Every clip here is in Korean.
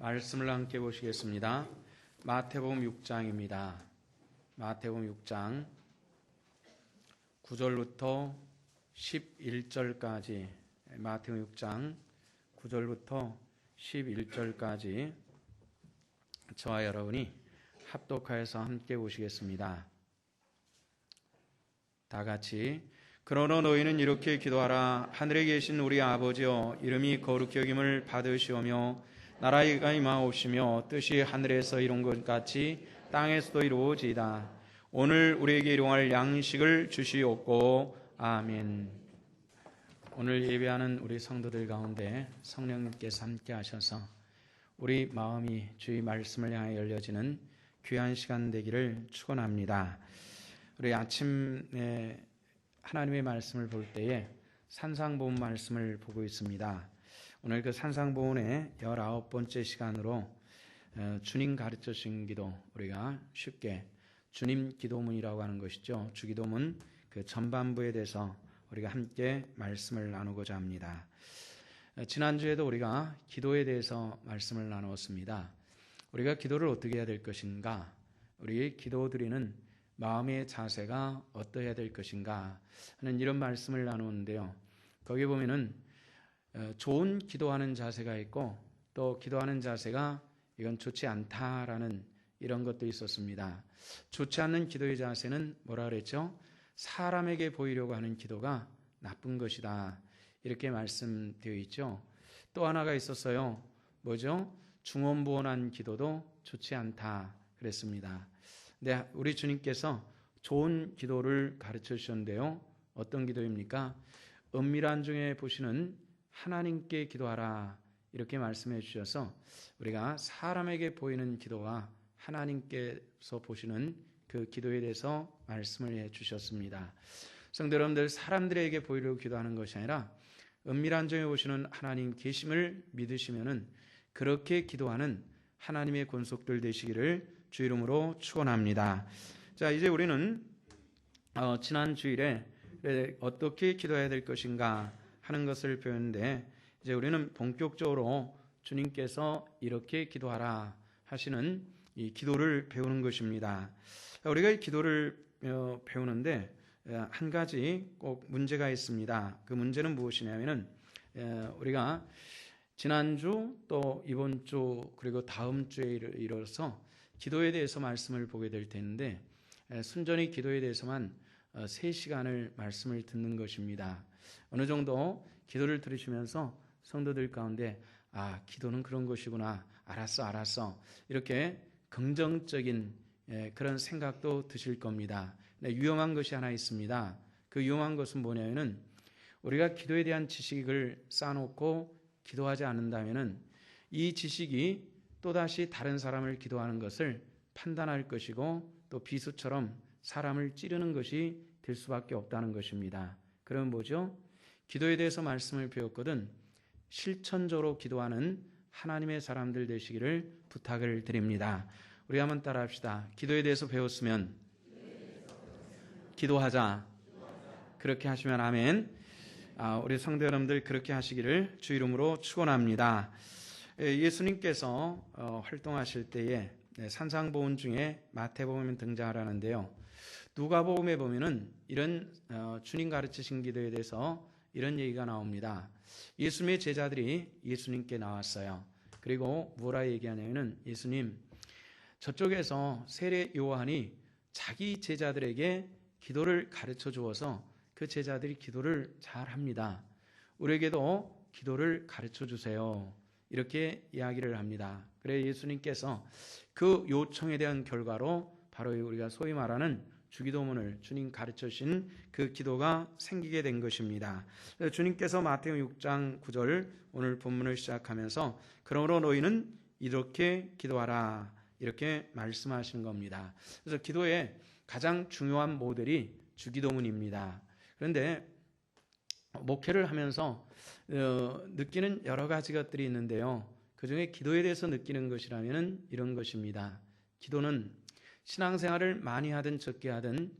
말씀을 함께 보시겠습니다. 마태복음 6장입니다. 마태복음 6장 9절부터 11절까지 마태복음 6장 9절부터 11절까지 저와 여러분이 합독하여서 함께 보시겠습니다. 다 같이 그러나 너희는 이렇게 기도하라. 하늘에 계신 우리 아버지여, 이름이 거룩히 여김을 받으시오며 나라가 임하옵시며 뜻이 하늘에서 이룬 것 같이 땅에서도 이루어지이다. 오늘 우리에게 일용할 양식을 주시옵고. 아멘. 오늘 예배하는 우리 성도들 가운데 성령님께서 함께 하셔서 우리 마음이 주의 말씀을 향해 열려지는 귀한 시간 되기를 축원합니다. 우리 아침에 하나님의 말씀을 볼 때에 산상보훈 말씀을 보고 있습니다. 오늘 그 산상보훈의 19번째 시간으로 주님 가르쳐 주신 기도, 우리가 쉽게 주님 기도문이라고 하는 것이죠. 주기도문 그 전반부에 대해서 우리가 함께 말씀을 나누고자 합니다. 지난주에도 우리가 기도에 대해서 말씀을 나누었습니다. 우리가 기도를 어떻게 해야 될 것인가, 우리 기도 드리는 마음의 자세가 어떠해야 될 것인가 하는 이런 말씀을 나누는데요. 거기 보면은 좋은 기도하는 자세가 있고 또 기도하는 자세가 이건 좋지 않다라는 이런 것도 있었습니다. 좋지 않는 기도의 자세는 뭐라 그랬죠? 사람에게 보이려고 하는 기도가 나쁜 것이다, 이렇게 말씀되어 있죠. 또 하나가 있었어요. 뭐죠? 중언부언한 기도도 좋지 않다 그랬습니다. 네, 우리 주님께서 좋은 기도를 가르쳐 주셨는데요. 어떤 기도입니까? 은밀한 중에 보시는 하나님께 기도하라, 이렇게 말씀해 주셔서 우리가 사람에게 보이는 기도와 하나님께서 보시는 그 기도에 대해서 말씀을 해 주셨습니다. 성도 여러분들, 사람들에게 보이려고 기도하는 것이 아니라 은밀한 중에 보시는 하나님 계심을 믿으시면은 그렇게 기도하는 하나님의 권속들 되시기를 주 이름으로 축원합니다. 자, 이제 우리는 지난 주일에 어떻게 기도해야 될 것인가 하는 것을 배웠는데, 이제 우리는 본격적으로 주님께서 이렇게 기도하라 하시는 이 기도를 배우는 것입니다. 우리가 이 기도를 배우는데 한 가지 꼭 문제가 있습니다. 그 문제는 무엇이냐면은 우리가 지난주 또 이번 주 그리고 다음 주에 이르러서 기도에 대해서 말씀을 보게 될 텐데, 순전히 기도에 대해서만 3시간을 말씀을 듣는 것입니다. 어느 정도 기도를 들으시면서 성도들 가운데 기도는 그런 것이구나, 알았어 이렇게 긍정적인 그런 생각도 드실 겁니다. 유용한 것이 하나 있습니다. 그 유용한 것은 뭐냐면은 우리가 기도에 대한 지식을 쌓아놓고 기도하지 않는다면은 이 지식이 또다시 다른 사람을 기도하는 것을 판단할 것이고 또 비수처럼 사람을 찌르는 것이 될 수밖에 없다는 것입니다. 그럼 뭐죠? 기도에 대해서 말씀을 배웠거든 실천적으로 기도하는 하나님의 사람들 되시기를 부탁을 드립니다. 우리 한번 따라 합시다. 기도에 대해서 배웠으면 기도하자. 그렇게 하시면 아멘. 우리 성도 여러분들 그렇게 하시기를 주 이름으로 축원합니다. 예수님께서 활동하실 때에 산상보훈 중에 마태복음에 등장하라는데요. 누가복음에 보면은 이런 주님 가르치신 기도에 대해서 이런 얘기가 나옵니다. 예수님의 제자들이 예수님께 나왔어요. 그리고 뭐라 얘기하냐면은, 예수님, 저쪽에서 세례 요한이 자기 제자들에게 기도를 가르쳐 주어서 그 제자들이 기도를 잘 합니다. 우리에게도 기도를 가르쳐 주세요, 이렇게 이야기를 합니다. 그래 예수님께서 그 요청에 대한 결과로 바로 우리가 소위 말하는 주기도문을 주님 가르쳐 주신 그 기도가 생기게 된 것입니다. 주님께서 마태복음 6장 9절 오늘 본문을 시작하면서 그러므로 너희는 이렇게 기도하라, 이렇게 말씀하시는 겁니다. 그래서 기도의 가장 중요한 모델이 주기도문입니다. 그런데 목회를 하면서 느끼는 여러 가지 것들이 있는데요. 그 중에 기도에 대해서 느끼는 것이라면 이런 것입니다. 기도는 신앙생활을 많이 하든 적게 하든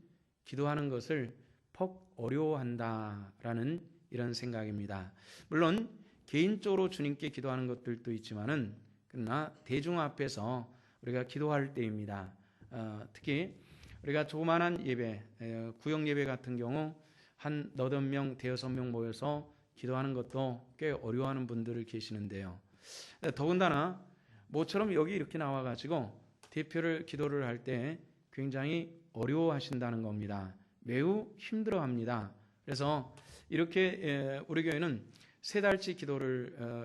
기도하는 것을 퍽 어려워한다라는 이런 생각입니다. 물론 개인적으로 주님께 기도하는 것들도 있지만은 그러나 대중 앞에서 우리가 기도할 때입니다. 특히 우리가 조그마한 예배, 구역 예배 같은 경우 한 8명, 5명 모여서 기도하는 것도 꽤 어려워하는 분들이 계시는데요. 더군다나 모처럼 여기 이렇게 나와가지고 대표를 기도를 할 때 굉장히 어려워하신다는 겁니다. 매우 힘들어합니다. 그래서 이렇게 우리 교회는 3달치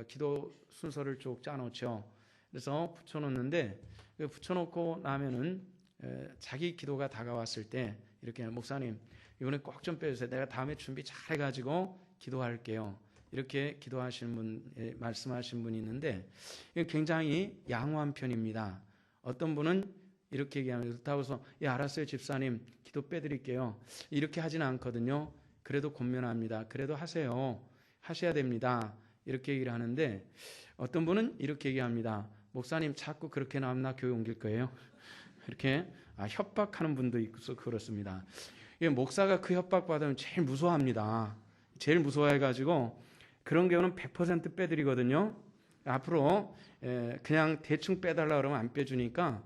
기도 순서를 쭉 짜놓죠. 그래서 붙여놓는데 붙여놓고 나면은 자기 기도가 다가왔을 때 이렇게 목사님 이번에 꼭 좀 빼주세요. 내가 다음에 준비 잘 해가지고 기도할게요. 이렇게 기도하시는 분, 말씀하신 분이 있는데 굉장히 양호한 편입니다. 어떤 분은 이렇게 얘기하면 그렇다고 해서 알았어요 집사님 기도 빼드릴게요. 이렇게 하지는 않거든요. 그래도 권면합니다. 그래도 하세요. 하셔야 됩니다. 이렇게 얘기를 하는데 어떤 분은 이렇게 얘기합니다. 목사님 자꾸 그렇게 나오면 나 교회 옮길 거예요. 이렇게 협박하는 분도 있어서 그렇습니다. 목사가 그 협박받으면 제일 무서워합니다. 제일 무서워해가지고 그런 경우는 100% 빼드리거든요. 앞으로 그냥 대충 빼달라 그러면 안 빼주니까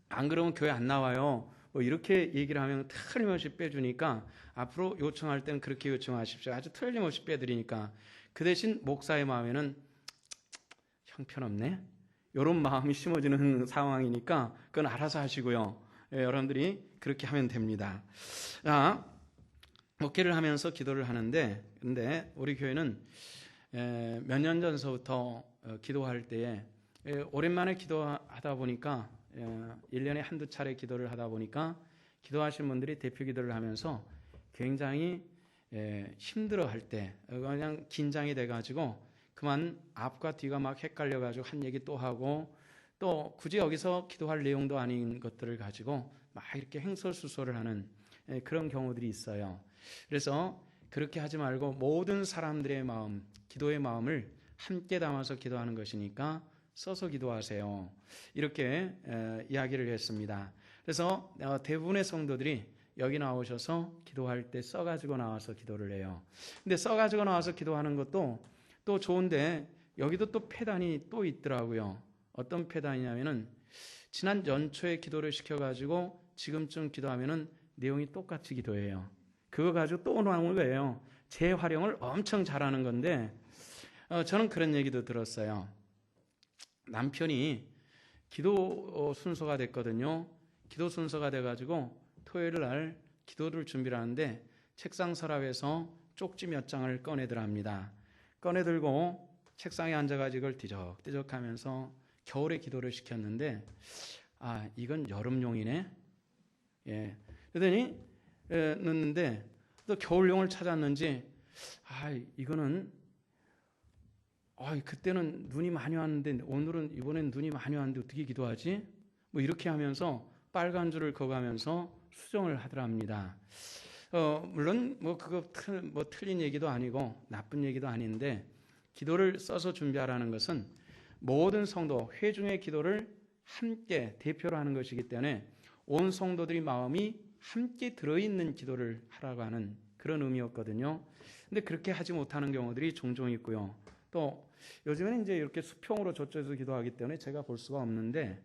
안 그러면 교회 안 나와요. 뭐 이렇게 얘기를 하면 틀림없이 빼주니까 앞으로 요청할 때는 그렇게 요청하십시오. 아주 틀림없이 빼드리니까 그 대신 목사의 마음에는 형편없네. 이런 마음이 심어지는 상황이니까 그건 알아서 하시고요. 여러분들이 그렇게 하면 됩니다. 자, 목회를 하면서 기도를 하는데 근데 우리 교회는 몇 년 전서부터 기도할 때에 오랜만에 기도하다 보니까 1년에 한두 차례 기도를 하다 보니까 기도하신 분들이 대표 기도를 하면서 굉장히 힘들어할 때 그냥 긴장이 돼가지고 그만 앞과 뒤가 막 헷갈려가지고 한 얘기 또 하고 또 굳이 여기서 기도할 내용도 아닌 것들을 가지고 막 이렇게 횡설수설을 하는 그런 경우들이 있어요. 그래서 그렇게 하지 말고 모든 사람들의 마음, 기도의 마음을 함께 담아서 기도하는 것이니까 써서 기도하세요. 이렇게 이야기를 했습니다. 그래서 대부분의 성도들이 여기 나오셔서 기도할 때 써가지고 나와서 기도를 해요. 근데 써가지고 나와서 기도하는 것도 또 좋은데 여기도 또 폐단이 또 있더라고요. 어떤 폐단이냐면은 지난 연초에 기도를 시켜가지고 지금쯤 기도하면은 내용이 똑같이 기도해요. 그거 가지고 또 나오는 거예요. 재활용을 엄청 잘하는 건데 저는 그런 얘기도 들었어요. 남편이 기도 순서가 됐거든요. 기도 순서가 돼가지고 토요일 날 기도를 준비를 하는데 책상 서랍에서 쪽지 몇 장을 꺼내더랍니다. 꺼내들고 책상에 앉아가지고 이걸 뒤적뒤적 하면서 겨울에 기도를 시켰는데 이건 여름용이네. 그러더니 넣는데 또 겨울용을 찾았는지 이거는 그때는 눈이 많이 왔는데 이번엔 눈이 많이 왔는데 어떻게 기도하지? 뭐 이렇게 하면서 빨간 줄을 그어가면서 수정을 하더랍니다. 물론 그거 틀린 얘기도 아니고 나쁜 얘기도 아닌데 기도를 써서 준비하라는 것은 모든 성도 회중의 기도를 함께 대표로 하는 것이기 때문에 온 성도들이 마음이 함께 들어있는 기도를 하라고 하는 그런 의미였거든요. 근데 그렇게 하지 못하는 경우들이 종종 있고요. 또 요즘에는 이제 이렇게 수평으로 저쪽에서 기도하기 때문에 제가 볼 수가 없는데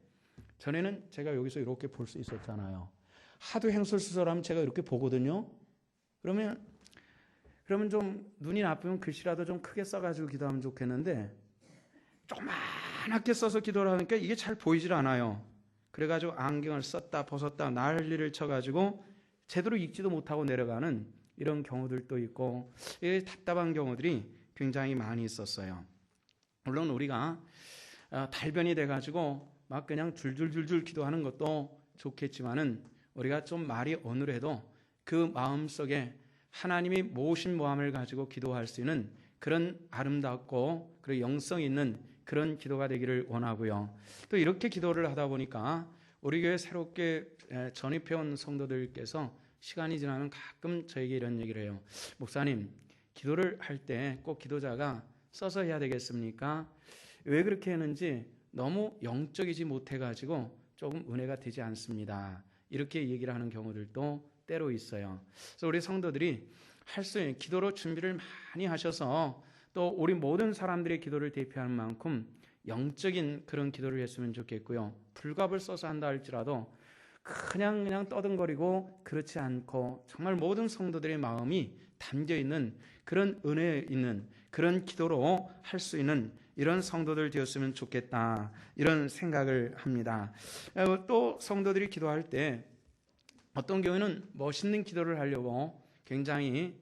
전에는 제가 여기서 이렇게 볼 수 있었잖아요. 하도 횡설수설하면 제가 이렇게 보거든요. 그러면 좀 눈이 나쁘면 글씨라도 좀 크게 써가지고 기도하면 좋겠는데 조그맣게 써서 기도를 하니까 이게 잘 보이질 않아요. 그래가지고 안경을 썼다 벗었다 난리를 쳐가지고 제대로 읽지도 못하고 내려가는 이런 경우들도 있고 답답한 경우들이 굉장히 많이 있었어요. 물론 우리가 달변이 돼가지고 막 그냥 줄줄줄줄 기도하는 것도 좋겠지만은 우리가 좀 말이 어눌해도 그 마음속에 하나님이 모신 마음을 가지고 기도할 수 있는 그런 아름답고 그리고 영성 있는 그런 기도가 되기를 원하고요. 또 이렇게 기도를 하다 보니까 우리 교회 새롭게 전입해온 성도들께서 시간이 지나면 가끔 저에게 이런 얘기를 해요. 목사님, 기도를 할 때 꼭 기도자가 써서 해야 되겠습니까? 왜 그렇게 했는지 너무 영적이지 못해가지고 조금 은혜가 되지 않습니다. 이렇게 얘기를 하는 경우들도 때로 있어요. 그래서 우리 성도들이 할 수 있는 기도로 준비를 많이 하셔서 또 우리 모든 사람들의 기도를 대표하는 만큼 영적인 그런 기도를 했으면 좋겠고요. 불갑을 써서 한다 할지라도 그냥 떠듬거리고 그렇지 않고 정말 모든 성도들의 마음이 담겨 있는 그런 은혜 있는 그런 기도로 할 수 있는 이런 성도들 되었으면 좋겠다, 이런 생각을 합니다. 또 성도들이 기도할 때 어떤 경우에는 멋있는 기도를 하려고 굉장히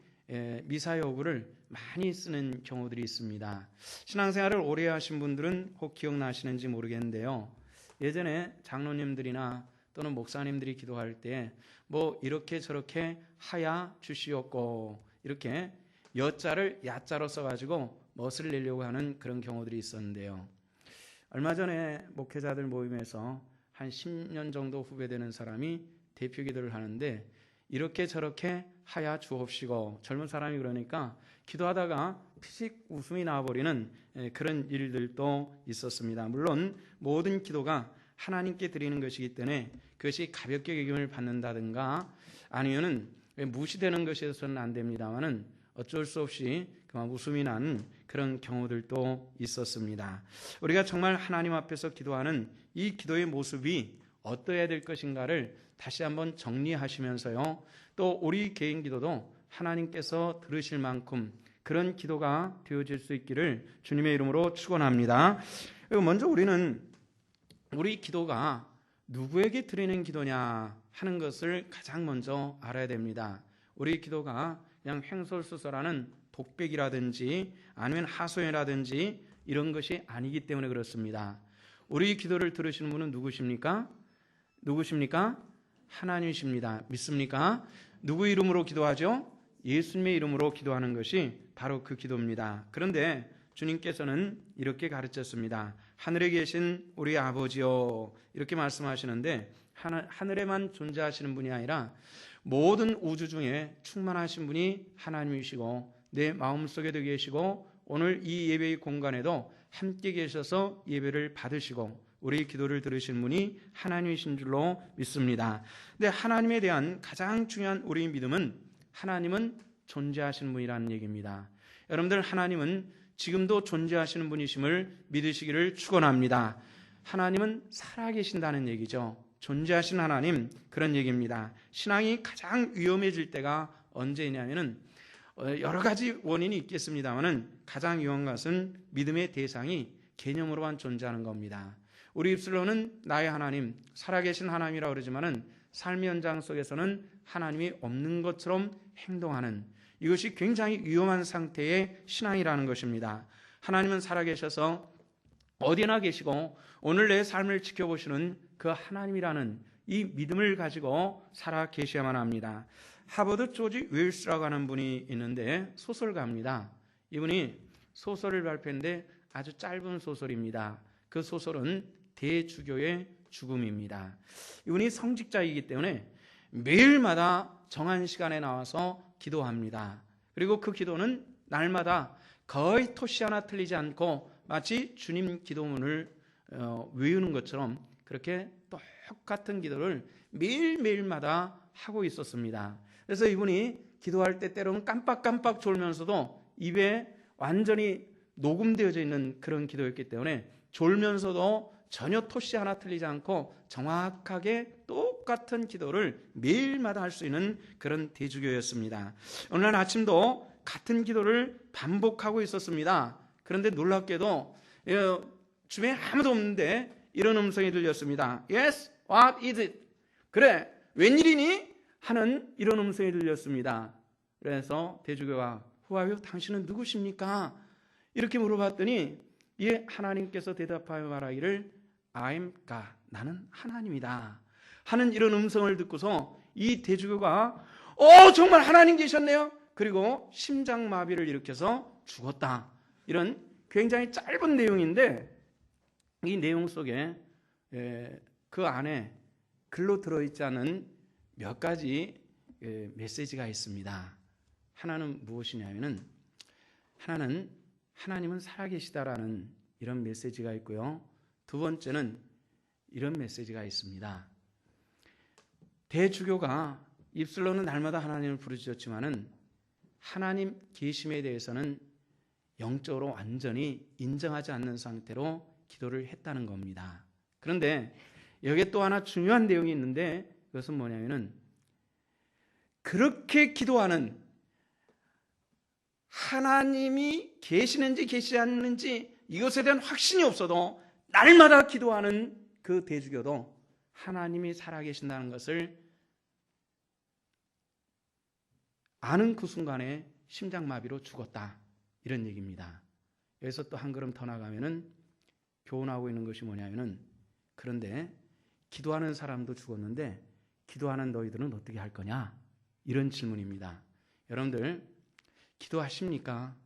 미사여구를 많이 쓰는 경우들이 있습니다. 신앙생활을 오래 하신 분들은 혹 기억나시는지 모르겠는데요. 예전에 장로님들이나 또는 목사님들이 기도할 때 뭐 이렇게 저렇게 하야 주시옵고 이렇게 여자를 야자로 써가지고 멋을 내려고 하는 그런 경우들이 있었는데요. 얼마 전에 목회자들 모임에서 한 10년 정도 후배되는 사람이 대표 기도를 하는데 이렇게 저렇게 하야 주옵시고, 젊은 사람이 그러니까 기도하다가 피식 웃음이 나와버리는 그런 일들도 있었습니다. 물론 모든 기도가 하나님께 드리는 것이기 때문에 그것이 가볍게 여김을 받는다든가 아니면은 무시되는 것이어서는 안 됩니다만은 어쩔 수 없이 그만 웃음이 나는 그런 경우들도 있었습니다. 우리가 정말 하나님 앞에서 기도하는 이 기도의 모습이 어떠해야 될 것인가를 다시 한번 정리하시면서요, 또 우리 개인 기도도 하나님께서 들으실 만큼 그런 기도가 되어질 수 있기를 주님의 이름으로 축원합니다. 먼저 우리는 우리 기도가 누구에게 드리는 기도냐 하는 것을 가장 먼저 알아야 됩니다. 우리 기도가 그냥 횡설수설하는 독백이라든지 아니면 하소연이라든지 이런 것이 아니기 때문에 그렇습니다. 우리 기도를 들으시는 분은 누구십니까? 하나님이십니다. 믿습니까? 누구 이름으로 기도하죠? 예수님의 이름으로 기도하는 것이 바로 그 기도입니다. 그런데 주님께서는 이렇게 가르쳤습니다. 하늘에 계신 우리 아버지요, 이렇게 말씀하시는데 하늘에만 존재하시는 분이 아니라 모든 우주 중에 충만하신 분이 하나님이시고 내 마음속에도 계시고 오늘 이 예배의 공간에도 함께 계셔서 예배를 받으시고 우리 기도를 들으신 분이 하나님이신 줄로 믿습니다. 근데 하나님에 대한 가장 중요한 우리의 믿음은 하나님은 존재하시는 분이라는 얘기입니다. 여러분들, 하나님은 지금도 존재하시는 분이심을 믿으시기를 축원합니다. 하나님은 살아계신다는 얘기죠. 존재하신 하나님, 그런 얘기입니다. 신앙이 가장 위험해질 때가 언제냐면은 여러 가지 원인이 있겠습니다만은 가장 위험한 것은 믿음의 대상이 개념으로만 존재하는 겁니다. 우리 입술로는 나의 하나님, 살아계신 하나님이라고 그러지만은 삶의 현장 속에서는 하나님이 없는 것처럼 행동하는, 이것이 굉장히 위험한 상태의 신앙이라는 것입니다. 하나님은 살아계셔서 어디나 계시고 오늘 내 삶을 지켜보시는 그 하나님이라는 이 믿음을 가지고 살아 계셔야만 합니다. 하버드 조지 웰스라고 하는 분이 있는데 소설가입니다. 이분이 소설을 발표했는데 아주 짧은 소설입니다. 그 소설은 대주교의 죽음입니다. 이분이 성직자이기 때문에 매일마다 정한 시간에 나와서 기도합니다. 그리고 그 기도는 날마다 거의 토시 하나 틀리지 않고 마치 주님 기도문을 외우는 것처럼 그렇게 똑같은 기도를 매일매일마다 하고 있었습니다. 그래서 이분이 기도할 때 때로는 깜빡깜빡 졸면서도 입에 완전히 녹음되어져 있는 그런 기도였기 때문에 졸면서도 전혀 토시 하나 틀리지 않고 정확하게 똑같은 기도를 매일마다 할 수 있는 그런 대주교였습니다. 오늘 아침도 같은 기도를 반복하고 있었습니다. 그런데 놀랍게도 주변에 아무도 없는데 이런 음성이 들렸습니다. Yes, what is it? 그래, 웬일이니? 하는 이런 음성이 들렸습니다. 그래서 대주교가 Who are you? 당신은 누구십니까? 이렇게 물어봤더니 예, 하나님께서 대답하여 말하기를 I'm God, 나는 하나님이다 하는 이런 음성을 듣고서 이 대주교가 정말 하나님 계셨네요. 그리고 심장마비를 일으켜서 죽었다. 이런 굉장히 짧은 내용인데 이 내용 속에 그 안에 글로 들어있지 않은 몇 가지 메시지가 있습니다. 하나는 무엇이냐면은 하나님은 살아계시다라는 이런 메시지가 있고요. 두 번째는 이런 메시지가 있습니다. 대주교가 입술로는 날마다 하나님을 부르짖었지만은 하나님 계심에 대해서는 영적으로 완전히 인정하지 않는 상태로 기도를 했다는 겁니다. 그런데 여기에 또 하나 중요한 내용이 있는데 그것은 뭐냐면은 그렇게 기도하는 하나님이 계시는지 계시지 않는지 이것에 대한 확신이 없어도 날마다 기도하는 그 대주교도 하나님이 살아계신다는 것을 아는 그 순간에 심장마비로 죽었다, 이런 얘기입니다. 여기서 또 한 걸음 더 나가면은 교훈하고 있는 것이 뭐냐면은 그런데 기도하는 사람도 죽었는데 기도하는 너희들은 어떻게 할 거냐, 이런 질문입니다. 여러분들 기도하십니까?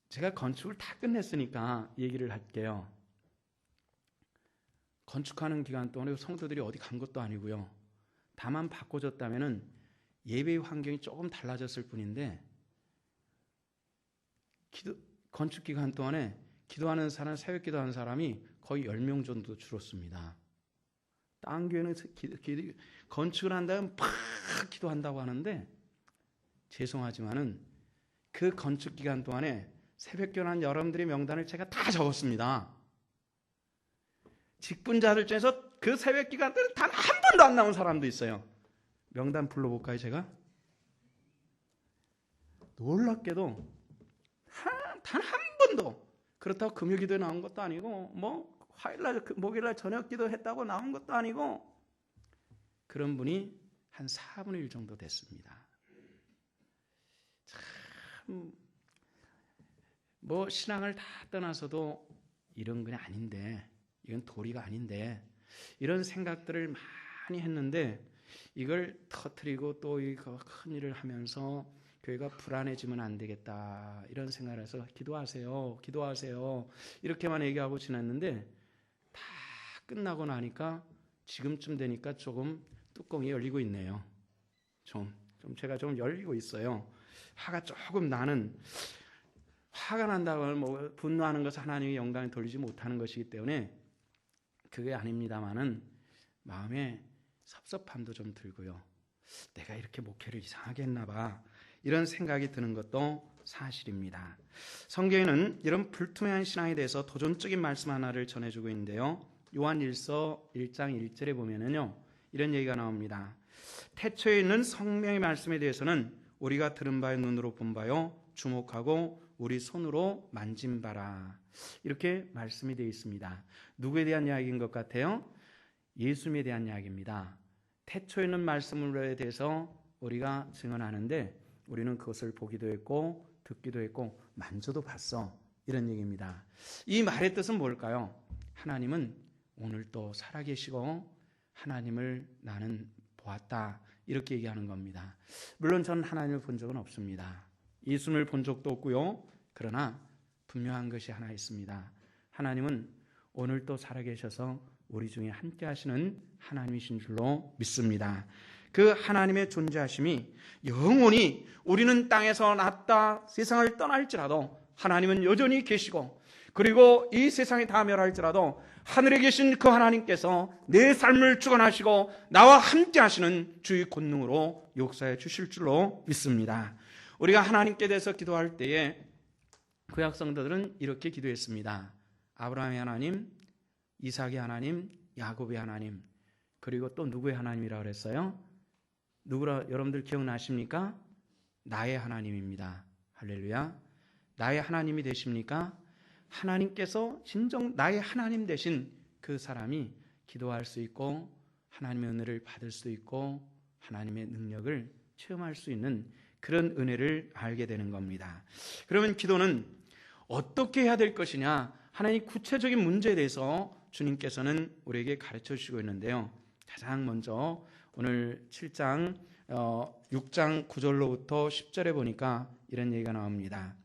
제가 건축을 다 끝냈으니까 얘기를 할게요. 건축하는 기간 동안에 성도들이 어디 간 것도 아니고요. 다만 바꿔줬다면은 예배의 환경이 조금 달라졌을 뿐인데 건축 기간 동안에 기도하는 사람, 새벽 기도하는 사람이 거의 10명 정도 줄었습니다. 딴 교회는 건축을 한다면 팍 기도한다고 하는데 죄송하지만은 그 건축 기간 동안에 새벽 기도하는 여러분들의 명단을 제가 다 적었습니다. 직분자들 중에서 그 새벽 기간 때는 단 한 번도 안 나온 사람도 있어요. 명단 불러볼까요, 제가? 놀랍게도 단 한 번도, 그렇다고 금요 기도에 나온 것도 아니고 뭐 화요일날 목요일날 저녁 기도했다고 나온 것도 아니고 그런 분이 한 4분의 1 정도 됐습니다. 참 뭐 신앙을 다 떠나서도 이런 건 아닌데, 이건 도리가 아닌데, 이런 생각들을 많이 했는데 이걸 터뜨리고 또 이거 큰 일을 하면서 교회가 불안해지면 안 되겠다, 이런 생각을 해서 기도하세요, 기도하세요 이렇게만 얘기하고 지났는데 다 끝나고 나니까 지금쯤 되니까 조금 뚜껑이 열리고 있네요. 좀 제가 좀 열리고 있어요. 화가 조금 나는, 화가 난다고 하면 뭐 분노하는 것은 하나님의 영광을 돌리지 못하는 것이기 때문에 그게 아닙니다만은 마음에 섭섭함도 좀 들고요. 내가 이렇게 목회를 이상하게 했나 봐, 이런 생각이 드는 것도 사실입니다. 성경에는 이런 불투명한 신앙에 대해서 도전적인 말씀 하나를 전해주고 있는데요. 요한일서 1장 1절에 보면은요, 이런 얘기가 나옵니다. 태초에 있는 성령의 말씀에 대해서는 우리가 들은 바의 눈으로 본 바요 주목하고 우리 손으로 만진 바라, 이렇게 말씀이 되어 있습니다. 누구에 대한 이야기인 것 같아요? 예수님에 대한 이야기입니다. 태초에 있는 말씀에 대해서 우리가 증언하는데 우리는 그것을 보기도 했고 듣기도 했고 만져도 봤어, 이런 얘기입니다. 이 말의 뜻은 뭘까요? 하나님은 오늘도 살아계시고 하나님을 나는 보았다, 이렇게 얘기하는 겁니다. 물론 저는 하나님을 본 적은 없습니다. 예수님을 본 적도 없고요. 그러나 분명한 것이 하나 있습니다. 하나님은 오늘도 살아계셔서 우리 중에 함께 하시는 하나님이신 줄로 믿습니다. 그 하나님의 존재하심이 영원히, 우리는 땅에서 났다 세상을 떠날지라도 하나님은 여전히 계시고, 그리고 이 세상이 다 멸할지라도 하늘에 계신 그 하나님께서 내 삶을 주관하시고 나와 함께 하시는 주의 권능으로 역사해 주실 줄로 믿습니다. 우리가 하나님께 대해서 기도할 때에 구약 성도들은 이렇게 기도했습니다. 아브라함의 하나님, 이삭의 하나님, 야곱의 하나님, 그리고 또 누구의 하나님이라고 그랬어요? 누구라 여러분들 기억나십니까? 나의 하나님입니다. 할렐루야. 나의 하나님이 되십니까? 하나님께서 진정 나의 하나님 되신 그 사람이 기도할 수 있고 하나님의 은혜를 받을 수 있고 하나님의 능력을 체험할 수 있는 그런 은혜를 알게 되는 겁니다. 그러면 기도는 어떻게 해야 될 것이냐, 하나님 구체적인 문제에 대해서 주님께서는 우리에게 가르쳐 주시고 있는데요. 가장 먼저 오늘 7장 6장 9절로부터 10절에 보니까 이런 얘기가 나옵니다.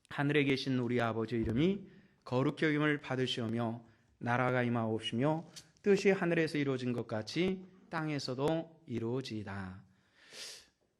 하늘에 계신 우리 아버지 이름이 거룩히 여김을 받으시오며 나라가 임하옵시며 뜻이 하늘에서 이루어진 것 같이 땅에서도 이루어지이다.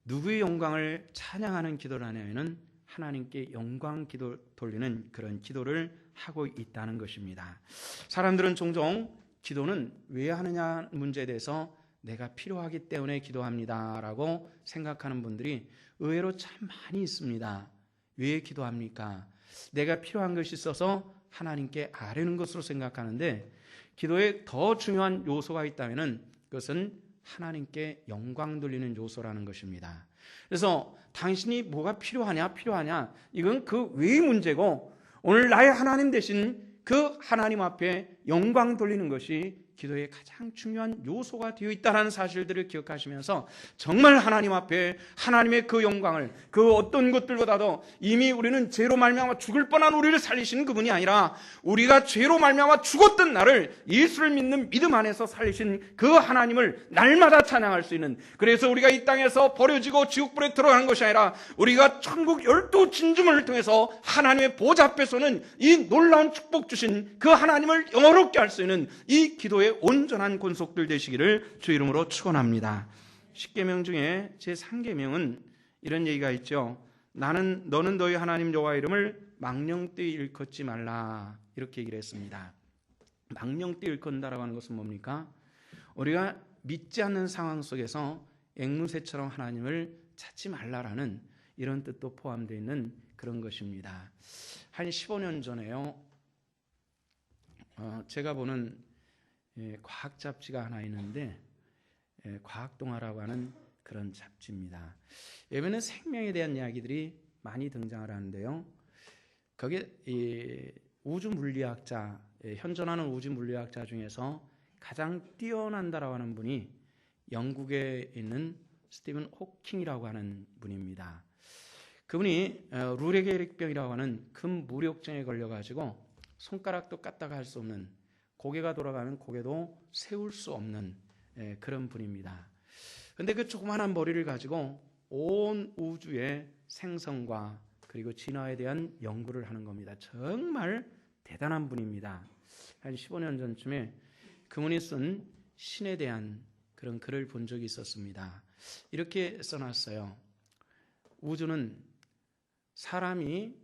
누구의 영광을 찬양하는 기도를 하냐면은 하나님께 영광 기도 돌리는 그런 기도를 하고 있다는 것입니다. 사람들은 종종 기도는 왜 하느냐 문제에 대해서 내가 필요하기 때문에 기도합니다라고 생각하는 분들이 의외로 참 많이 있습니다. 왜 기도합니까? 내가 필요한 것이 있어서 하나님께 아뢰는 것으로 생각하는데, 기도에 더 중요한 요소가 있다면 그것은 하나님께 영광 돌리는 요소라는 것입니다. 그래서 당신이 뭐가 필요하냐 이건 그 외의 문제고, 오늘 나의 하나님 되신 그 하나님 앞에 영광 돌리는 것이 기도의 가장 중요한 요소가 되어 있다는 사실들을 기억하시면서 정말 하나님 앞에 하나님의 그 영광을, 그 어떤 것들보다도 이미 우리는 죄로 말미암아 죽을 뻔한 우리를 살리시는 그분이 아니라 우리가 죄로 말미암아 죽었던 나를 예수를 믿는 믿음 안에서 살리신 그 하나님을 날마다 찬양할 수 있는, 그래서 우리가 이 땅에서 버려지고 지옥불에 들어가는 것이 아니라 우리가 천국 12진주문을 통해서 하나님의 보좌 앞에서는 이 놀라운 축복 주신 그 하나님을 영화롭게 할 수 있는 이 기도의 온전한 권속들 되시기를 주 이름으로 축원합니다. 10계명 중에 제3계명은 이런 얘기가 있죠. 너는 너희 하나님 여호와 이름을 망령되이 일컫지 말라, 이렇게 얘기를 했습니다. 망령되이 일컫는다라고 하는 것은 뭡니까? 우리가 믿지 않는 상황 속에서 앵무새처럼 하나님을 찾지 말라라는 이런 뜻도 포함되어 있는 그런 것입니다. 한 15년 전에요, 제가 보는 과학 잡지가 하나 있는데, 과학동화라고 하는 그런 잡지입니다. 예전에는 생명에 대한 이야기들이 많이 등장을 하는데요, 거기에 우주 물리학자, 현존하는 우주 물리학자 중에서 가장 뛰어난다라고 하는 분이 영국에 있는 스티븐 호킹이라고 하는 분입니다. 그분이 루레게릭병이라고 하는 큰 무력증에 걸려가지고 손가락도 까딱가 할 수 없는, 고개가 돌아가면 고개도 세울 수 없는 그런 분입니다. 그런데 그 조그마한 머리를 가지고 온 우주의 생성과 그리고 진화에 대한 연구를 하는 겁니다. 정말 대단한 분입니다. 한 15년 전쯤에 그분이 쓴 신에 대한 그런 글을 본 적이 있었습니다. 이렇게 써놨어요. 우주는 사람이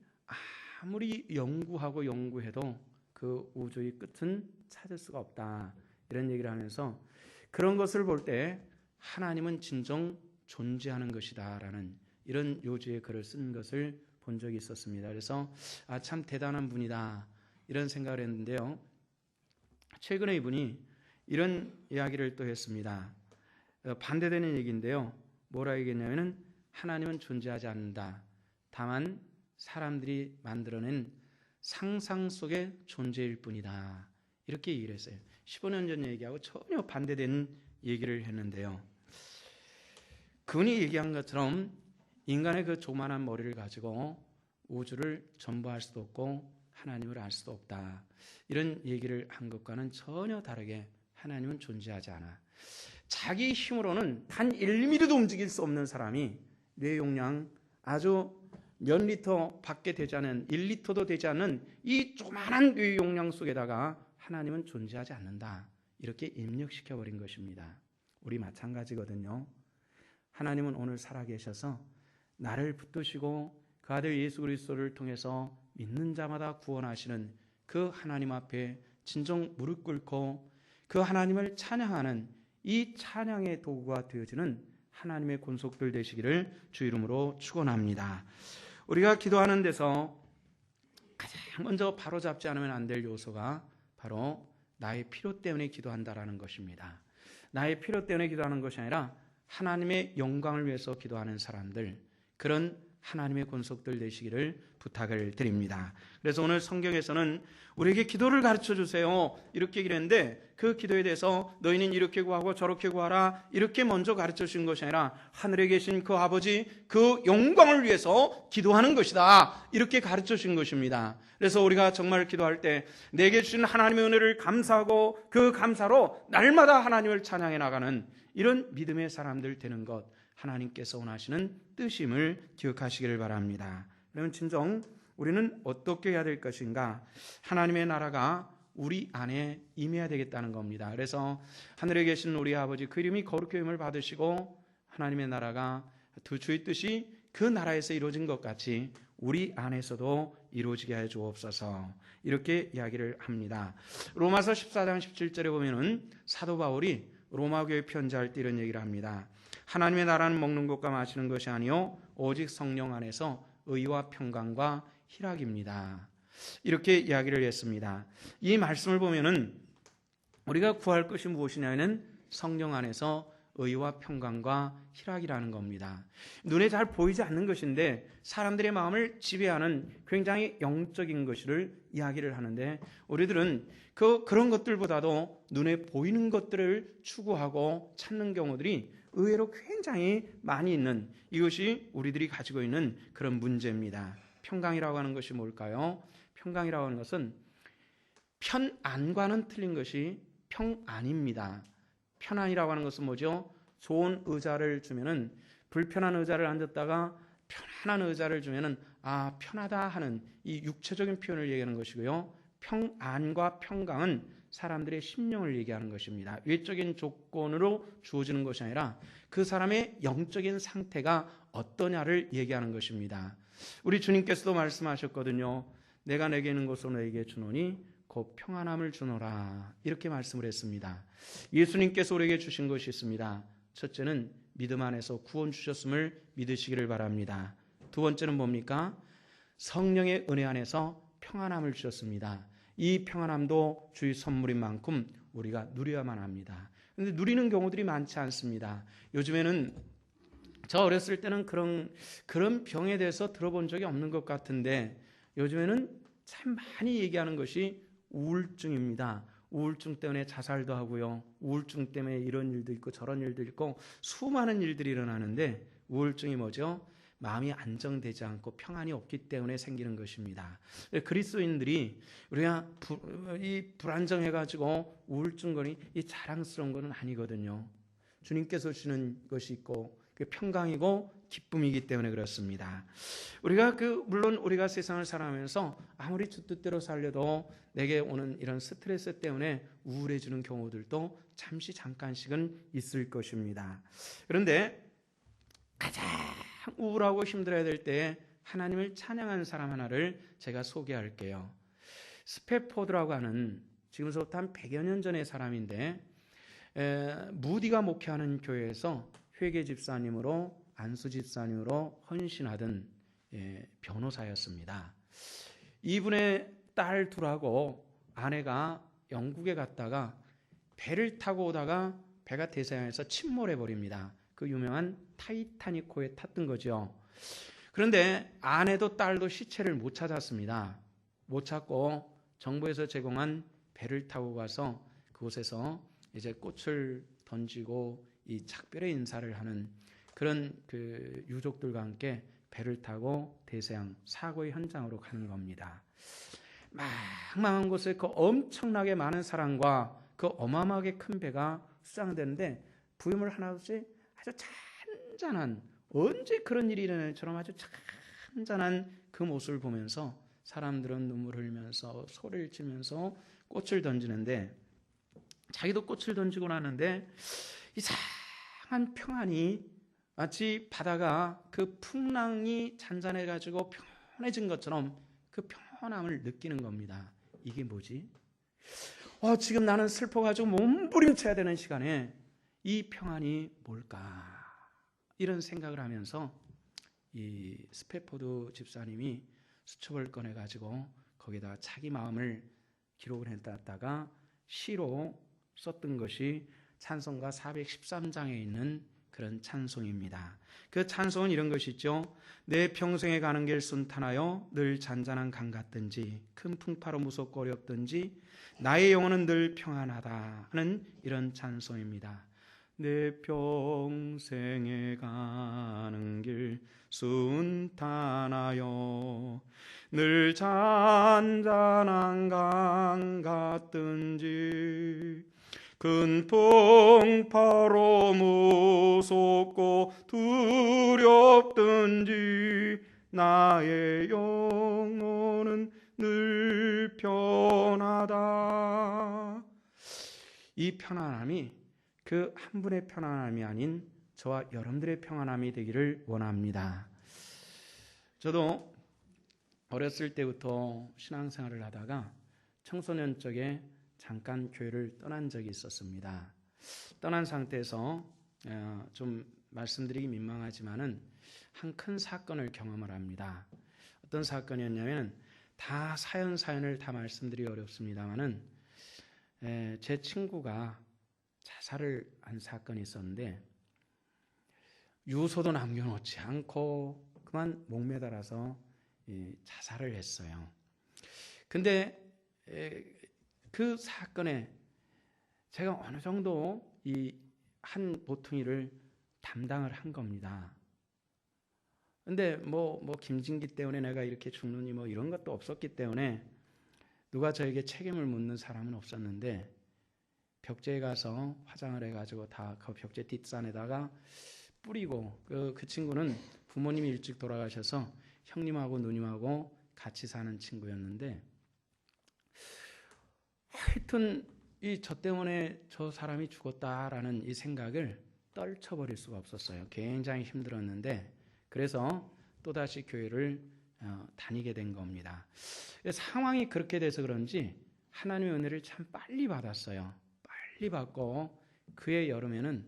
아무리 연구하고 연구해도 그 우주의 끝은 찾을 수가 없다, 이런 얘기를 하면서 그런 것을 볼 때 하나님은 진정 존재하는 것이다 라는 이런 요지의 글을 쓴 것을 본 적이 있었습니다. 그래서 참 대단한 분이다, 이런 생각을 했는데요, 최근에 이분이 이런 이야기를 또 했습니다. 반대되는 얘기인데요, 뭐라 얘기했냐면 하나님은 존재하지 않는다, 다만 사람들이 만들어낸 상상 속의 존재일 뿐이다, 이렇게 얘기를 했어요. 15년 전 얘기하고 전혀 반대되는 얘기를 했는데요, 그분이 얘기한 것처럼 인간의 그 조그만한 머리를 가지고 우주를 전부할 수도 없고 하나님을 알 수도 없다, 이런 얘기를 한 것과는 전혀 다르게 하나님은 존재하지 않아. 자기 힘으로는 단 1mm도 움직일 수 없는 사람이 뇌 용량 아주 몇 리터 밖에 되지 않은 1리터도 되지 않은 이 조그만한 뇌 용량 속에다가 하나님은 존재하지 않는다, 이렇게 입력시켜버린 것입니다. 우리 마찬가지거든요. 하나님은 오늘 살아계셔서 나를 붙드시고 그 아들 예수 그리스도를 통해서 믿는 자마다 구원하시는 그 하나님 앞에 진정 무릎 꿇고 그 하나님을 찬양하는 이 찬양의 도구가 되어지는 하나님의 권속들 되시기를 주 이름으로 축원합니다. 우리가 기도하는 데서 가장 먼저 바로잡지 않으면 안 될 요소가 바로 나의 필요 때문에 기도한다라는 것입니다. 나의 필요 때문에 기도하는 것이 아니라 하나님의 영광을 위해서 기도하는 사람들, 그런 하나님의 권속들 되시기를 부탁을 드립니다. 그래서 오늘 성경에서는 우리에게 기도를 가르쳐 주세요, 이렇게 얘기를 했는데, 그 기도에 대해서 너희는 이렇게 구하고 저렇게 구하라, 이렇게 먼저 가르쳐 주신 것이 아니라 하늘에 계신 그 아버지 그 영광을 위해서 기도하는 것이다, 이렇게 가르쳐 주신 것입니다. 그래서 우리가 정말 기도할 때 내게 주신 하나님의 은혜를 감사하고 그 감사로 날마다 하나님을 찬양해 나가는 이런 믿음의 사람들 되는 것, 하나님께서 원하시는 뜻임을 기억하시기를 바랍니다. 그러면 진정 우리는 어떻게 해야 될 것인가? 하나님의 나라가 우리 안에 임해야 되겠다는 겁니다. 그래서 하늘에 계신 우리 아버지 그 이름이 거룩히 여김을 받으시고 하나님의 나라가 주의 뜻이 그 나라에서 이루어진 것 같이 우리 안에서도 이루어지게 하여 주옵소서, 이렇게 이야기를 합니다. 로마서 14장 17절에 보면은 사도 바울이 로마 교회 편지할 때 이런 얘기를 합니다. 하나님의 나라는 먹는 것과 마시는 것이 아니요 오직 성령 안에서 의와 평강과 희락입니다. 이렇게 이야기를 했습니다. 이 말씀을 보면은 우리가 구할 것이 무엇이냐면 성령 안에서 의와 평강과 희락이라는 겁니다. 눈에 잘 보이지 않는 것인데 사람들의 마음을 지배하는 굉장히 영적인 것을 이야기를 하는데, 우리들은 그런 것들보다도 눈에 보이는 것들을 추구하고 찾는 경우들이 의외로 굉장히 많이 있는, 이것이 우리들이 가지고 있는 그런 문제입니다. 평강이라고 하는 것이 뭘까요? 평강이라고 하는 것은 편안과는 틀린 것이 평안입니다. 편안이라고 하는 것은 뭐죠? 좋은 의자를 주면은 불편한 의자를 앉았다가 편안한 의자를 주면은 편하다 하는 이 육체적인 표현을 얘기하는 것이고요. 평안과 평강은 사람들의 심령을 얘기하는 것입니다. 외적인 조건으로 주어지는 것이 아니라 그 사람의 영적인 상태가 어떠냐를 얘기하는 것입니다. 우리 주님께서도 말씀하셨거든요. 내가 내게 있는 것으로 너에게 주노니 곧 평안함을 주노라, 이렇게 말씀을 했습니다. 예수님께서 우리에게 주신 것이 있습니다. 첫째는 믿음 안에서 구원 주셨음을 믿으시기를 바랍니다. 두 번째는 뭡니까? 성령의 은혜 안에서 평안함을 주셨습니다. 이 평안함도 주의 선물인 만큼 우리가 누려야만 합니다. 그런데 누리는 경우들이 많지 않습니다. 요즘에는 저 어렸을 때는 그런 병에 대해서 들어본 적이 없는 것 같은데 요즘에는 참 많이 얘기하는 것이 우울증입니다. 우울증 때문에 자살도 하고요. 우울증 때문에 이런 일도 있고 저런 일도 있고 수많은 일들이 일어나는데, 우울증이 뭐죠? 마음이 안정되지 않고 평안이 없기 때문에 생기는 것입니다. 그리스도인들이 우리가 이 불안정해가지고 우울증거리 이 자랑스러운 것은 아니거든요. 주님께서 주시는 것이 있고 그 평강이고 기쁨이기 때문에 그렇습니다. 우리가 물론 우리가 세상을 살아가면서 아무리 주 뜻대로 살려도 내게 오는 이런 스트레스 때문에 우울해지는 경우들도 잠깐씩은 있을 것입니다. 그런데 가장 우울하고 힘들어야 될 때에 하나님을 찬양하는 사람 하나를 제가 소개할게요. 스패포드라고 하는 지금서부터 한 100여 년 전의 사람인데 무디가 목회하는 교회에서 회계 집사님으로 안수 집사님으로 헌신하던 변호사였습니다. 이분의 딸 둘하고 아내가 영국에 갔다가 배를 타고 오다가 배가 대서양에서 침몰해 버립니다. 그 유명한 타이타닉호에 탔던 거죠. 그런데 아내도 딸도 시체를 못 찾았습니다. 못 찾고 정부에서 제공한 배를 타고 가서 그곳에서 이제 꽃을 던지고 이 작별의 인사를 하는 그런 유족들과 함께 배를 타고 대서양 사고의 현장으로 가는 겁니다. 망망한 곳에 그 엄청나게 많은 사람과 그 어마어마하게 큰 배가 수상되는데 부유물 하나없이 아주 잔잔한, 언제 그런 일이 일어날처럼 아주 잔잔한 그 모습을 보면서 사람들은 눈물을 흘리면서 소리를 치면서 꽃을 던지는데, 자기도 꽃을 던지고 나는데 이상한 평안이, 마치 바다가 그 풍랑이 잔잔해가지고 편해진 것처럼 그 편함을 느끼는 겁니다. 이게 뭐지? 지금 나는 슬퍼가지고 몸부림쳐야 되는 시간에 이 평안이 뭘까? 이런 생각을 하면서 이 스패포드 집사님이 수첩을 꺼내가지고 거기다가 자기 마음을 기록을 했다가 시로 썼던 것이 찬송가 413장에 있는 그런 찬송입니다. 그 찬송은 이런 것이 있죠. 내 평생에 가는 길 순탄하여 늘 잔잔한 강 같든지 큰 풍파로 무섭고 어렵든지 나의 영혼은 늘 평안하다 하는 이런 찬송입니다. 내 평생에 가는 길 순탄하여 늘 잔잔한 강 같든지 큰 풍파로 무섭고 두렵든지 나의 영혼은 늘 편하다. 이 편안함이 그 한 분의 편안함이 아닌 저와 여러분들의 평안함이 되기를 원합니다. 저도 어렸을 때부터 신앙생활을 하다가 청소년 쪽에 잠깐 교회를 떠난 적이 있었습니다. 떠난 상태에서 좀 말씀드리기 민망하지만은 한 큰 사건을 경험을 합니다. 어떤 사건이었냐면 다 사연을 다 말씀드리기 어렵습니다만은 제 친구가 자살을 한 사건이 있었는데 유서도 남겨놓지 않고 그만 목매달아서 자살을 했어요. 근데 그 사건에 제가 어느 정도 이 한 모퉁이를 담당을 한 겁니다. 근데 뭐 김진기 때문에 내가 이렇게 죽느니 뭐 이런 것도 없었기 때문에 누가 저에게 책임을 묻는 사람은 없었는데 벽제에 가서 화장을 해가지고 다 그 벽제 뒷산에다가 뿌리고 그 친구는 부모님이 일찍 돌아가셔서 형님하고 누님하고 같이 사는 친구였는데 하여튼 저 때문에 저 사람이 죽었다라는 이 생각을 떨쳐버릴 수가 없었어요. 굉장히 힘들었는데 그래서 또다시 교회를 다니게 된 겁니다. 상황이 그렇게 돼서 그런지 하나님의 은혜를 참 빨리 받았어요. 빨리 받고 그해 여름에는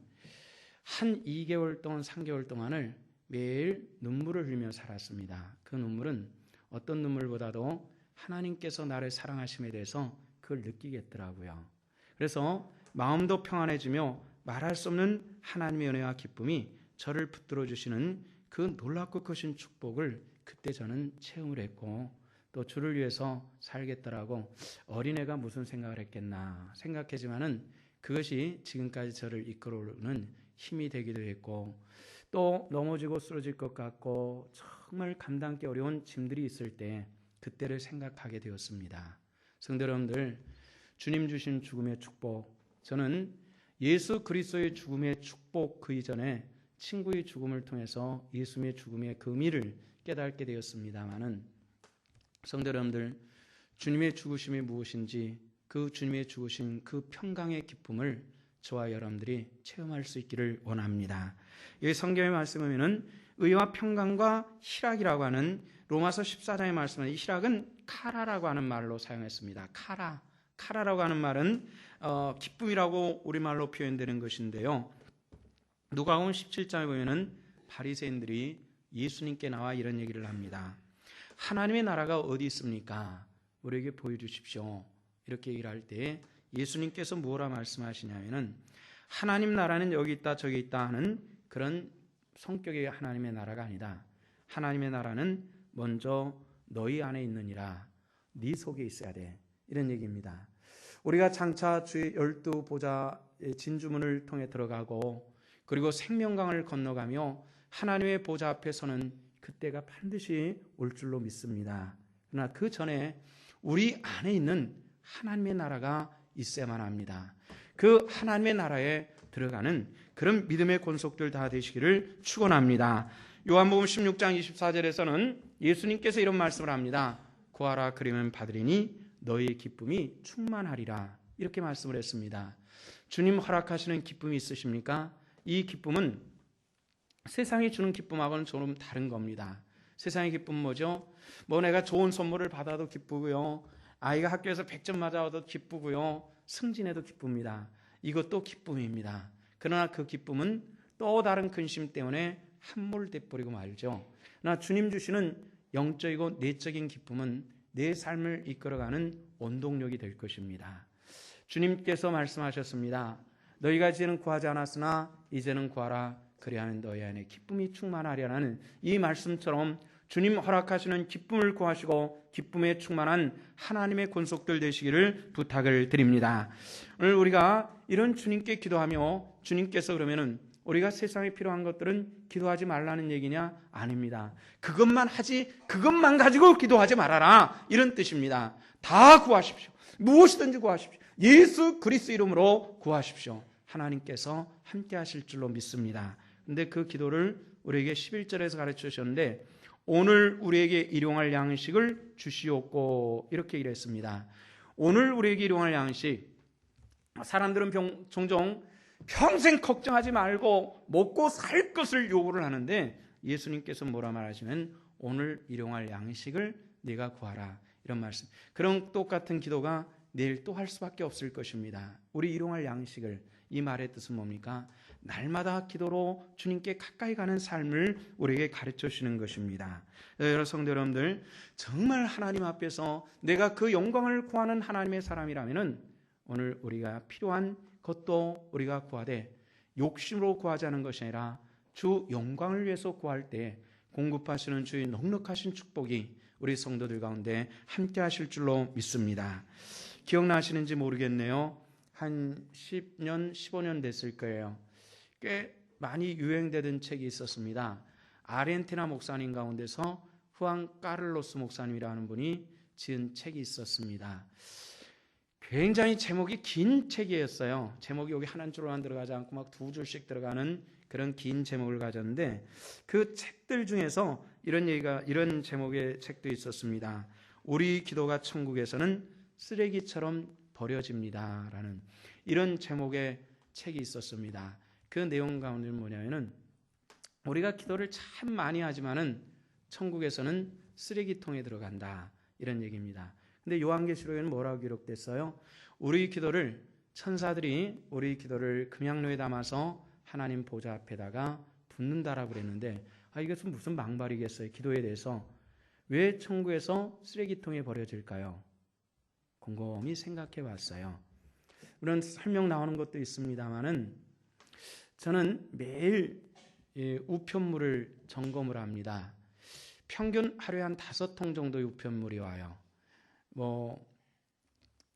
한 2개월 동안 3개월 동안을 매일 눈물을 흘리며 살았습니다. 그 눈물은 어떤 눈물보다도 하나님께서 나를 사랑하심에 대해서 그걸 느끼겠더라고요. 그래서 마음도 평안해지며 말할 수 없는 하나님의 은혜와 기쁨이 저를 붙들어 주시는 그 놀랍고 크신 축복을 그때 저는 체험을 했고 또 주를 위해서 살겠다라고 어린애가 무슨 생각을 했겠나 생각하지만은 그것이 지금까지 저를 이끌어오는 힘이 되기도 했고 또 넘어지고 쓰러질 것 같고 정말 감당하기 어려운 짐들이 있을 때 그때를 생각하게 되었습니다. 성도 여러분들, 주님 주신 죽음의 축복, 저는 예수 그리스도의 죽음의 축복 그 이전에 친구의 죽음을 통해서 예수님의 죽음의 그 의미를 깨닫게 되었습니다마는 성도 여러분들, 주님의 죽으심이 무엇인지 그 주님의 죽으신 그 평강의 기쁨을 저와 여러분들이 체험할 수 있기를 원합니다. 이 성경의 말씀에 보면 의와 평강과 희락이라고 하는 로마서 14장의 말씀은 이 희락은 카라라고 하는 말로 사용했습니다. 카라라고 하는 말은 기쁨이라고 우리말로 표현되는 것인데요. 누가복음 17장에 보면은 바리새인들이 예수님께 나와 이런 얘기를 합니다. 하나님의 나라가 어디 있습니까? 우리에게 보여주십시오. 이렇게 얘기를 할 때 예수님께서 뭐라 말씀하시냐면은 하나님 나라는 여기 있다 저기 있다 하는 그런 성격의 하나님의 나라가 아니다. 하나님의 나라는 먼저 너희 안에 있느니라. 네 속에 있어야 돼. 이런 얘기입니다. 우리가 장차 주의 12보좌의 진주문을 통해 들어가고 그리고 생명강을 건너가며 하나님의 보좌 앞에 서는 그때가 반드시 올 줄로 믿습니다. 그러나 그 전에 우리 안에 있는 하나님의 나라가 있어야만 합니다. 그 하나님의 나라에 들어가는 그런 믿음의 권속들 다 되시기를 축원합니다. 요한복음 16장 24절에서는 예수님께서 이런 말씀을 합니다. 구하라 그리면 받으리니 너희의 기쁨이 충만하리라. 이렇게 말씀을 했습니다. 주님 허락하시는 기쁨이 있으십니까? 이 기쁨은 세상이 주는 기쁨하고는 조금 다른 겁니다. 세상의 기쁨은 뭐죠? 내가 좋은 선물을 받아도 기쁘고요. 아이가 학교에서 100점 맞아도 기쁘고요. 승진해도 기쁩니다. 이것도 기쁨입니다. 그러나 그 기쁨은 또 다른 근심 때문에 함몰돼버리고 말죠. 그러나 주님 주시는 영적이고 내적인 기쁨은 내 삶을 이끌어가는 원동력이 될 것입니다. 주님께서 말씀하셨습니다. 너희가 이제는 구하지 않았으나 이제는 구하라. 그리하면 너희 안에 기쁨이 충만하리라는 이 말씀처럼 주님 허락하시는 기쁨을 구하시고 기쁨에 충만한 하나님의 권속들 되시기를 부탁을 드립니다. 오늘 우리가 이런 주님께 기도하며 주님께서 그러면은 우리가 세상에 필요한 것들은 기도하지 말라는 얘기냐? 아닙니다. 그것만 가지고 기도하지 말아라. 이런 뜻입니다. 다 구하십시오. 무엇이든지 구하십시오. 예수 그리스도 이름으로 구하십시오. 하나님께서 함께 하실 줄로 믿습니다. 근데 그 기도를 우리에게 11절에서 가르쳐 주셨는데 오늘 우리에게 일용할 양식을 주시옵고 이렇게 일했습니다. 오늘 우리에게 일용할 양식, 사람들은 종종 평생 걱정하지 말고 먹고 살 것을 요구를 하는데 예수님께서 뭐라 말하시면 오늘 일용할 양식을 네가 구하라 이런 말씀. 그런 똑같은 기도가 내일 또 할 수밖에 없을 것입니다. 우리 일용할 양식을 이 말의 뜻은 뭡니까? 날마다 기도로 주님께 가까이 가는 삶을 우리에게 가르쳐 주시는 것입니다. 여러분 성도 여러분들, 정말 하나님 앞에서 내가 그 영광을 구하는 하나님의 사람이라면은 오늘 우리가 필요한 것도 우리가 구하되 욕심으로 구하지 않은 것이 아니라 주 영광을 위해서 구할 때 공급하시는 주의 넉넉하신 축복이 우리 성도들 가운데 함께 하실 줄로 믿습니다. 기억나시는지 모르겠네요. 한 10년, 15년 됐을 거예요. 꽤 많이 유행되던 책이 있었습니다. 아르헨티나 목사님 가운데서 후안 까를로스 목사님이라는 분이 지은 책이 있었습니다. 굉장히 제목이 긴 책이었어요. 제목이 여기 한 줄로만 들어가지 않고 막 두 줄씩 들어가는 그런 긴 제목을 가졌는데 그 책들 중에서 이런 제목의 책도 있었습니다. 우리 기도가 천국에서는 쓰레기처럼 버려집니다라는 이런 제목의 책이 있었습니다. 그 내용 가운데는 뭐냐면은 우리가 기도를 참 많이 하지만은 천국에서는 쓰레기통에 들어간다 이런 얘기입니다. 근데 요한계시록에는 뭐라고 기록됐어요? 우리 기도를 천사들이 우리 기도를 금양로에 담아서 하나님 보좌 앞에다가 붓는다라고 그랬는데 이것은 무슨 망발이겠어요? 기도에 대해서 왜 천국에서 쓰레기통에 버려질까요? 곰곰이 생각해 봤어요. 물론 설명 나오는 것도 있습니다만은 저는 매일 우편물을 점검을 합니다. 평균 하루에 한 5통 정도의 우편물이 와요.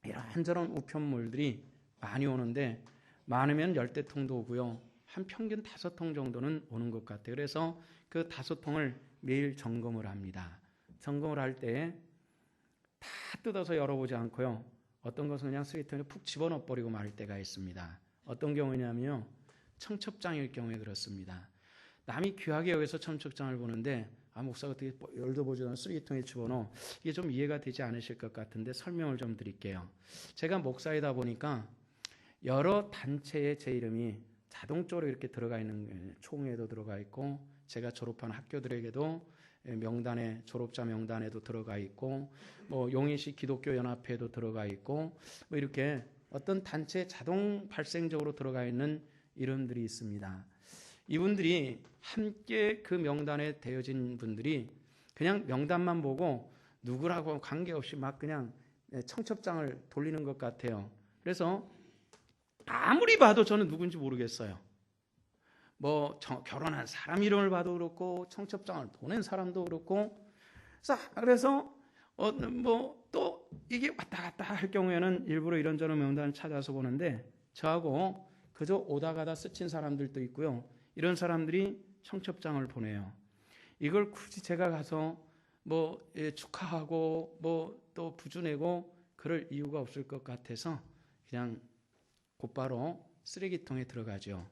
이런저런 우편물들이 많이 오는데 많으면 10대통도 오고요. 한 평균 5통 정도는 오는 것 같아요. 그래서 그 5통을 매일 점검을 합니다. 점검을 할 때 다 뜯어서 열어보지 않고요. 어떤 것은 그냥 쓰레기통에 푹 집어넣어 버리고 말 때가 있습니다. 어떤 경우냐면요. 청첩장일 경우에 그렇습니다. 남이 귀하게 여기서 청첩장을 보는데 목사가 어떻게 열도 보지 않고 쓰레기통에 집어넣어. 이게 좀 이해가 되지 않으실 것 같은데 설명을 좀 드릴게요. 제가 목사이다 보니까 여러 단체에 제 이름이 자동적으로 이렇게 들어가 있는 총회에도 들어가 있고 제가 졸업한 학교들에게도 명단에 졸업자 명단에도 들어가 있고 용인시 기독교 연합회에도 들어가 있고 이렇게 어떤 단체에 자동 발생적으로 들어가 있는 이름들이 있습니다. 이분들이 함께 그 명단에 되어진 분들이 그냥 명단만 보고 누구라고 관계없이 막 그냥 청첩장을 돌리는 것 같아요. 그래서 아무리 봐도 저는 누군지 모르겠어요. 결혼한 사람 이름을 봐도 그렇고 청첩장을 보낸 사람도 그렇고 그래서 또 이게 왔다 갔다 할 경우에는 일부러 이런저런 명단을 찾아서 보는데 저하고 그저 오다 가다 스친 사람들도 있고요. 이런 사람들이 청첩장을 보내요. 이걸 굳이 제가 가서 축하하고 또 부주 내고 그럴 이유가 없을 것 같아서 그냥 곧바로 쓰레기통에 들어가죠.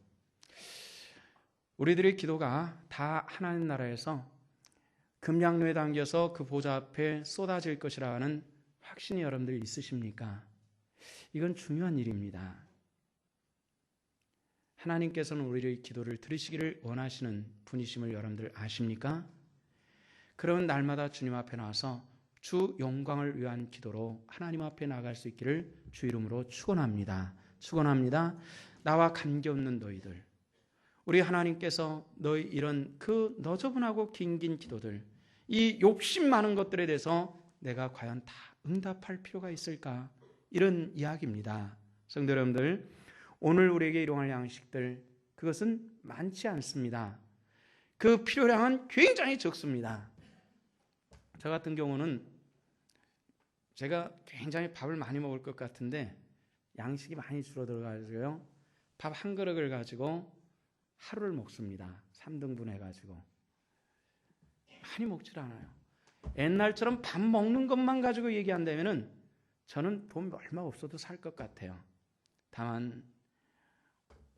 우리들의 기도가 다 하나님 나라에서 금양로에 담겨서 그 보좌 앞에 쏟아질 것이라 하는 확신이 여러분들 있으십니까? 이건 중요한 일입니다. 하나님께서는 우리의 기도를 들으시기를 원하시는 분이심을 여러분들 아십니까? 그런 날마다 주님 앞에 나와서 주 영광을 위한 기도로 하나님 앞에 나갈 수 있기를 주 이름으로 축원합니다. 축원합니다. 나와 관계없는 너희들, 우리 하나님께서 너희 이런 그 너저분하고 긴 기도들, 이 욕심 많은 것들에 대해서 내가 과연 다 응답할 필요가 있을까? 이런 이야기입니다. 성도 여러분들, 오늘 우리에게 일용할 양식들, 그것은 많지 않습니다. 그 필요량은 굉장히 적습니다. 저 같은 경우는 제가 굉장히 밥을 많이 먹을 것 같은데 양식이 많이 줄어들어가지고요. 밥 한 그릇을 가지고 하루를 먹습니다. 3등분 해가지고. 많이 먹질 않아요. 옛날처럼 밥 먹는 것만 가지고 얘기한다면은 저는 돈 얼마 없어도 살 것 같아요. 다만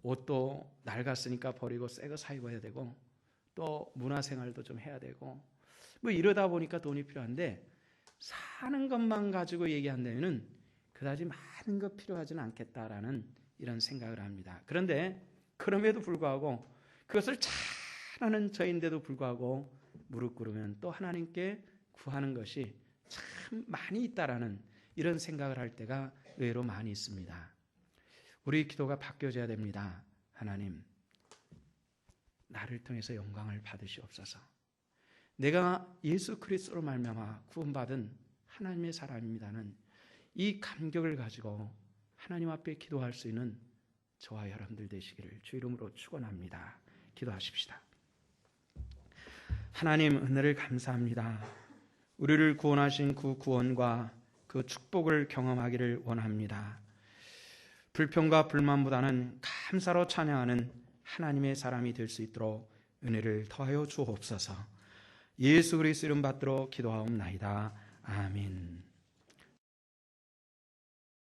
옷도 낡았으니까 버리고 새 거 사 입어야 되고 또 문화생활도 좀 해야 되고 이러다 보니까 돈이 필요한데 사는 것만 가지고 얘기한다면은 그다지 많은 것 필요하지는 않겠다라는 이런 생각을 합니다. 그런데 그럼에도 불구하고 그것을 잘하는 저인데도 불구하고 무릎 꿇으면 또 하나님께 구하는 것이 참 많이 있다라는 이런 생각을 할 때가 의외로 많이 있습니다. 우리 기도가 바뀌어져야 됩니다. 하나님, 나를 통해서 영광을 받으시옵소서. 내가 예수 그리스도로 말미암아 구원받은 하나님의 사람입니다는 이 감격을 가지고 하나님 앞에 기도할 수 있는 저와 여러분들 되시기를 주 이름으로 축원합니다. 기도하십시다. 하나님, 은혜를 감사합니다. 우리를 구원하신 그 구원과 그 축복을 경험하기를 원합니다. 불평과 불만보다는 감사로 찬양하는 하나님의 사람이 될 수 있도록 은혜를 더하여 주옵소서. 예수 그리스도 이름 받들어 기도하옵나이다. 아멘.